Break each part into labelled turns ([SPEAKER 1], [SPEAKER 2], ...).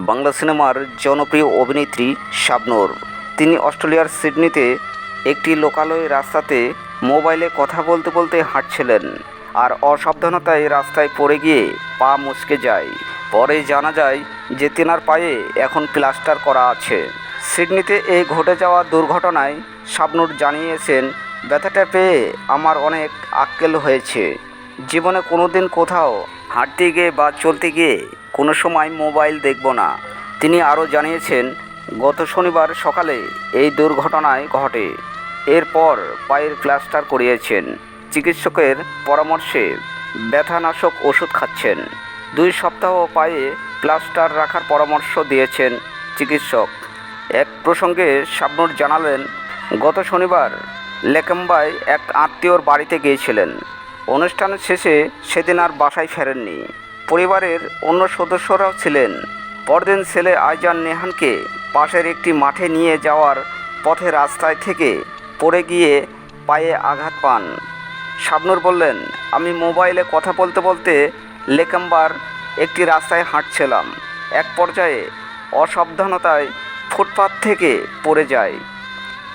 [SPEAKER 1] বাংলা সিনেমার জনপ্রিয় অভিনেত্রী শাবনূর। তিনি অস্ট্রেলিয়ার সিডনিতে একটি লোকালয় রাস্তাতে মোবাইলে কথা বলতে বলতে হাঁটছিলেন, আর অসাবধানতায় রাস্তায় পড়ে গিয়ে পা মুচকে যায়। পরে জানা যায় যে তেনার পায়ে এখন প্লাস্টার করা আছে। সিডনিতে এই ঘটে যাওয়া দুর্ঘটনায় শাবনূর জানিয়েছেন, ব্যথাটা পেয়ে আমার অনেক আক্কেল হয়েছে। জীবনে কোনো দিন কোথাও হাঁটতে গিয়ে বা চলতে গিয়ে কোনো সময় মোবাইল দেখব না। তিনি আরও জানিয়েছেন, গত শনিবার সকালে এই দুর্ঘটনায় ঘটে। এরপর পায়ের প্লাস্টার করিয়েছেন। চিকিৎসকের পরামর্শে ব্যথানাশক ওষুধ খাচ্ছেন। 2 সপ্তাহ পায়ে প্লাস্টার রাখার পরামর্শ দিয়েছেন চিকিৎসক। এক প্রসঙ্গে শাবনূর জানালেন, গত শনিবার লেকেম্বায় এক আত্মীয়র বাড়িতে গিয়েছিলেন। অনুষ্ঠানের শেষে সেদিন আর বাসায় ফেরেননি। পরিবারের অন্য সদস্যরাও ছিলেন। পরদিন ছেলে আইজান নেহানকে পাশের একটি মাঠে নিয়ে যাওয়ার পথে রাস্তায় থেকে পড়ে গিয়ে পায়ে আঘাত পান। শাবনূর বললেন, আমি মোবাইলে কথা বলতে বলতে লেকেম্বার একটি রাস্তায় হাঁটছিলাম। এক পর্যায়ে অসাবধানতায় ফুটপাত থেকে পড়ে যায়,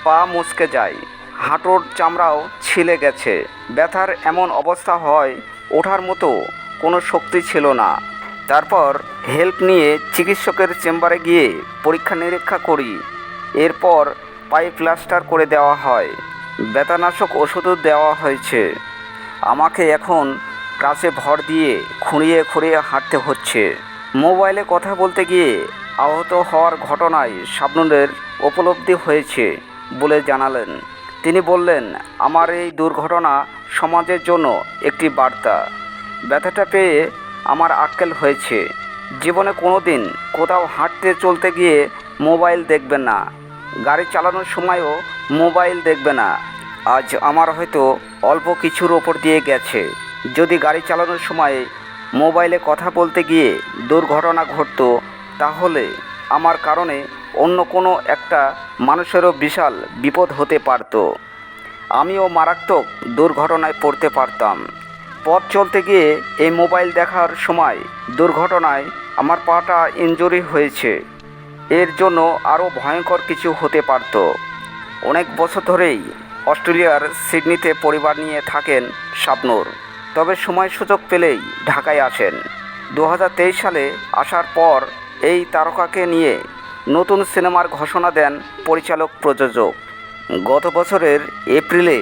[SPEAKER 1] পা মুচকে যায়, হাঁটুর চামড়াও ছিলে গেছে। ব্যথার এমন অবস্থা হয়, ওঠার মতো কোনো শক্তি ছিল না। তারপর হেল্প নিয়ে চিকিৎসকের চেম্বারে গিয়ে পরীক্ষা নিরীক্ষা করি। এরপর পায়ে প্লাস্টার করে দেওয়া হয়, ব্যথানাশক ওষুধও দেওয়া হয়েছে। আমাকে এখন কাছে ভর দিয়ে খুঁড়িয়ে খুঁড়িয়ে হাঁটতে হচ্ছে। মোবাইলে কথা বলতে গিয়ে আহত হওয়ার ঘটনায় শাবনূরের উপলব্ধি হয়েছে বলে জানালেন। তিনি বললেন, আমার এই দুর্ঘটনা সমাজের জন্য একটি বার্তা। ব্যথাটা পেয়ে আমার আক্কেল হয়েছে। জীবনে কোনো দিন কোথাও হাঁটতে চলতে গিয়ে মোবাইল দেখবেন না। গাড়ি চালানোর সময়ও মোবাইল দেখবে না। আজ আমার হয়তো অল্প কিছুর ওপর দিয়ে গেছে। যদি গাড়ি চালানোর সময় মোবাইলে কথা বলতে গিয়ে দুর্ঘটনা ঘটতো, তাহলে আমার কারণে অন্য কোনো একটা মানুষেরও বিশাল বিপদ হতে পারত। আমিও মারাত্মক দুর্ঘটনায় পড়তে পারতাম। পথ চলতে গিয়ে এই মোবাইল দেখার সময় দুর্ঘটনায় আমার পাটা ইনজুরি হয়েছে। এর জন্য আরও ভয়ঙ্কর কিছু হতে পারত। অনেক বছর ধরেই অস্ট্রেলিয়ার সিডনিতে পরিবার নিয়ে থাকেন শাবনূর। তবে সময় সুযোগ পেলেই ঢাকায় আসেন। 2023 সালে আসার পর এই তারকাকে নিয়ে নতুন সিনেমার ঘোষণা দেন পরিচালক প্রযোজক। গত বছরের এপ্রিলে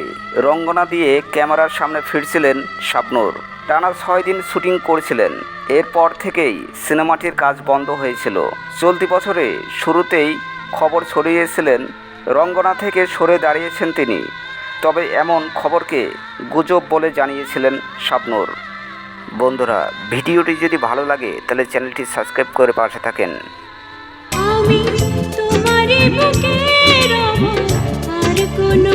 [SPEAKER 1] রঙ্গনা দিয়ে ক্যামেরার সামনে ফিরছিলেন শাবনূর। টানা 6 দিন শুটিং করেছিলেন। এরপর থেকেই সিনেমাটির কাজ বন্ধ হয়েছিল। চলতি বছরে শুরুতেই খবর ছড়িয়েছিলেন রঙ্গনা থেকে সরে দাঁড়িয়েছেন তিনি। তবে এমন খবরকে গুজব বলে জানিয়েছিলেন শাবনূর। বন্ধুরা, ভিডিওটি যদি ভালো লাগে তাহলে চ্যানেলটি সাবস্ক্রাইব করে পাশে থাকেন।
[SPEAKER 2] আমি তোমারই বুকে রব, আর কোনো